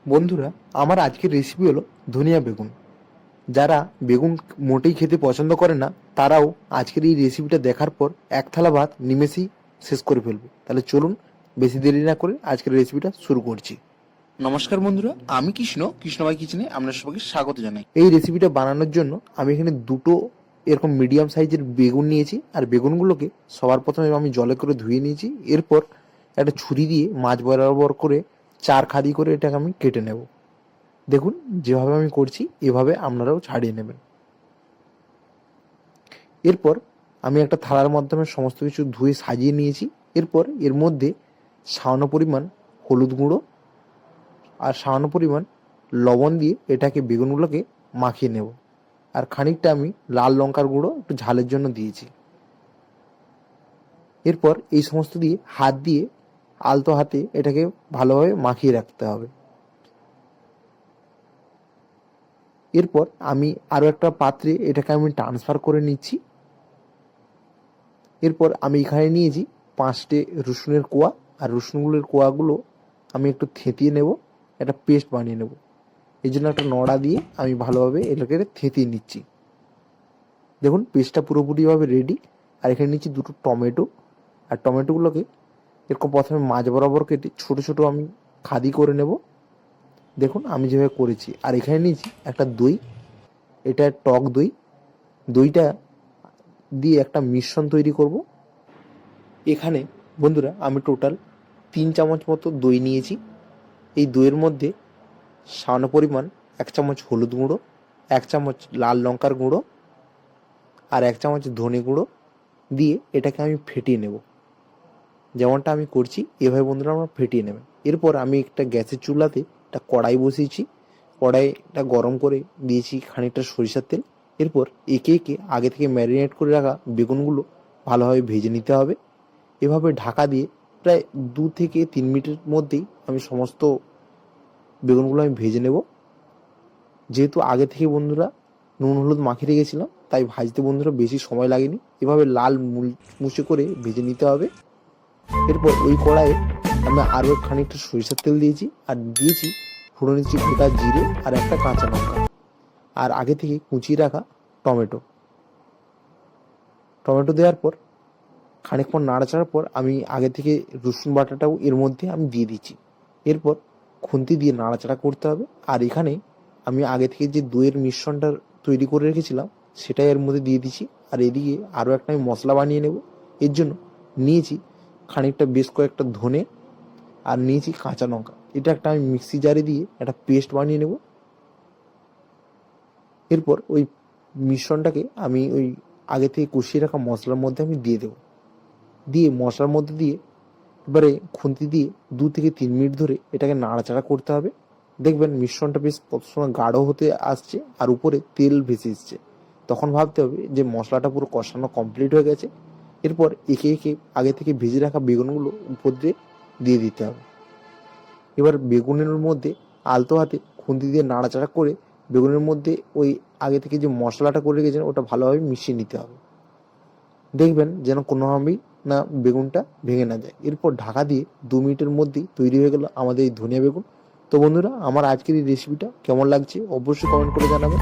বন্ধুরা, আমার আজকের রেসিপি হলো ধনিয়া বেগুন। যারা বেগুন মোটেই খেতে পছন্দ করে না তারাও আজকের এই রেসিপিটা দেখার পর এক থালা ভাত নিমেষেই শেষ করে ফেলবে। তাহলে চলুন বেশি দেরি না করে আজকের রেসিপিটা শুরু করছি। নমস্কার বন্ধুরা, আমি কৃষ্ণভাই কিচেনে আপনার সবাইকে স্বাগত জানাই। এই রেসিপিটা বানানোর জন্য আমি এখানে দুটো এরকম মিডিয়াম সাইজের বেগুন নিয়েছি। আর বেগুনগুলোকে সবার প্রথমে আমি জলে করে ধুয়ে নিয়েছি। এরপর একটা ছুরি দিয়ে মাছ বরাবর করে চার খাদি করে এটাকে আমি কেটে নেব। দেখুন যেভাবে আমি করছি এভাবে আপনারাও ছাড়িয়ে নেবেন। এরপর আমি একটা থালার মাধ্যমে সমস্ত কিছু ধুয়ে সাজিয়ে নিয়েছি। এরপর এর মধ্যে সামান্য পরিমাণ হলুদ গুঁড়ো আর সামান্য পরিমাণ লবণ দিয়ে এটাকে বেগুনগুলোকে মাখিয়ে নেব। আর খানিকটা আমি লাল লঙ্কার গুঁড়ো একটু ঝালের জন্য দিয়েছি। এরপর এই সমস্ত দিয়ে হাত দিয়ে আলতো হাতে এটাকে ভালোভাবে মাখিয়ে রাখতে হবে। এরপর আমি আরও একটা পাত্রে এটাকে আমি ট্রান্সফার করে নিচ্ছি। এরপর আমি এখানে নিয়েছি 5টে রসুনের কোয়া। আর রসুনগুলোর কোয়াগুলো আমি একটু থেঁতিয়ে নেব, একটা পেস্ট বানিয়ে নেব। এই জন্য একটা নড়া দিয়ে আমি ভালোভাবে এটাকে থেঁতিয়ে নিচ্ছি। দেখুন পেস্টটা পুরোপুরিভাবে রেডি। আর এখানে নিচ্ছি দুটো টমেটো। আর টমেটোগুলোকে এরকম প্রথমে মাঝ বরাবর কেটে ছোটো ছোটো আমি খাদি করে নেব। দেখুন আমি যেভাবে করেছি। আর এখানে নিয়েছি একটা দই, এটা টক দই। দইটা দিয়ে একটা মিশ্রণ তৈরি করব। এখানে বন্ধুরা আমি টোটাল 3 চামচ মতো দই নিয়েছি। এই দইয়ের মধ্যে সামান্য পরিমাণ 1 চামচ হলুদ গুঁড়ো, 1 চামচ লাল লঙ্কার গুঁড়ো আর 1 চামচ ধনে গুঁড়ো দিয়ে এটাকে আমি ফেটিয়ে নেব। যেমনটা আমি করছি এভাবে বন্ধুরা আমরা ফেটিয়ে নেবেন। এরপর আমি একটা গ্যাসের চুলাতে একটা কড়াই বসিয়েছি। কড়াইটা গরম করে দিয়েছি খানিকটা সরিষার তেল। এরপর একে একে আগে থেকে ম্যারিনেট করে রাখা বেগুনগুলো ভালোভাবে ভেজে নিতে হবে। এভাবে ঢাকা দিয়ে প্রায় 2 থেকে 3 মিনিটের মধ্যেই আমি সমস্ত বেগুনগুলো আমি ভেজে নেব। যেহেতু আগে থেকে বন্ধুরা নুন হলুদ মাখিয়ে রেখেছিলাম তাই ভাজতে বন্ধুরা বেশি সময় লাগেনি। এভাবে লাল মুছে করে ভেজে নিতে হবে। এরপর ওই কড়াইয়ে আমি আরও খানিকটা সরিষার তেল দিয়েছি আর দিয়েছি ফোড়নেছি গোটা জিরে আর একটা কাঁচা লঙ্কা আর আগে থেকে কুচিয়ে রাখা টমেটো। টমেটো দেওয়ার পর খানিকক্ষণ নাড়াচাড়ার পর আমি আগে থেকে রসুন বাটাটাও এর মধ্যে আমি দিয়ে দিচ্ছি। এরপর খুন্তি দিয়ে নাড়াচাড়া করতে হবে। আর এখানে আমি আগে থেকে যে দইয়ের মিশ্রণটা তৈরি করে রেখেছিলাম সেটাই এর মধ্যে দিয়ে দিচ্ছি। আর এদিকে আরও একটা আমি মশলা বানিয়ে নেব। এর জন্য নিয়েছি খানিকটা বেশ কয়েকটা ধনে আর নিয়েছি কাঁচা লঙ্কা। এটা একটা আমি মিক্সি জারে দিয়ে একটা পেস্ট বানিয়ে নেব। এরপর ওই মিশ্রণটাকে আমি ওই আগে থেকে কষিয়ে রাখা মশলার মধ্যে আমি দিয়ে দেবো। দিয়ে মশলার মধ্যে দিয়ে এবারে খুন্তি দিয়ে 2 থেকে 3 মিনিট ধরে এটাকে নাড়াচাড়া করতে হবে। দেখবেন মিশ্রণটা বেশ কত সময় গাঢ় হতে আসছে আর উপরে তেল ভেসে এসছে। তখন ভাবতে হবে যে মশলাটা পুরো কষানো কমপ্লিট হয়ে গেছে। এরপর একে একে আগে থেকে ভেজে রাখা বেগুনগুলো উপর দিয়ে দিতে হবে। এবার বেগুনের মধ্যে আলতো হাতে খুন্তি দিয়ে নাড়াচাড়া করে বেগুনের মধ্যে ওই আগে থেকে যে মশলাটা করে রেখেছেন ওটা ভালোভাবে মিশিয়ে নিতে হবে। দেখবেন যেন কোনোভাবেই না বেগুনটা ভেঙে না যায়। এরপর ঢাকা দিয়ে 2 মিনিটের মধ্যেই তৈরি হয়ে গেল আমাদের এই ধনিয়া বেগুন। তো বন্ধুরা আমার আজকের এই রেসিপিটা কেমন লাগছে অবশ্যই কমেন্ট করে জানাবেন।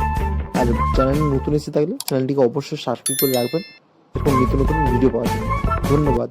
আর চ্যানেলে নতুন এসে থাকলে চ্যানেলটিকে অবশ্যই সাবস্ক্রাইব করে রাখবেন এরকম নিত্য নতুন ভিডিও পাওয়ার জন্য। ধন্যবাদ।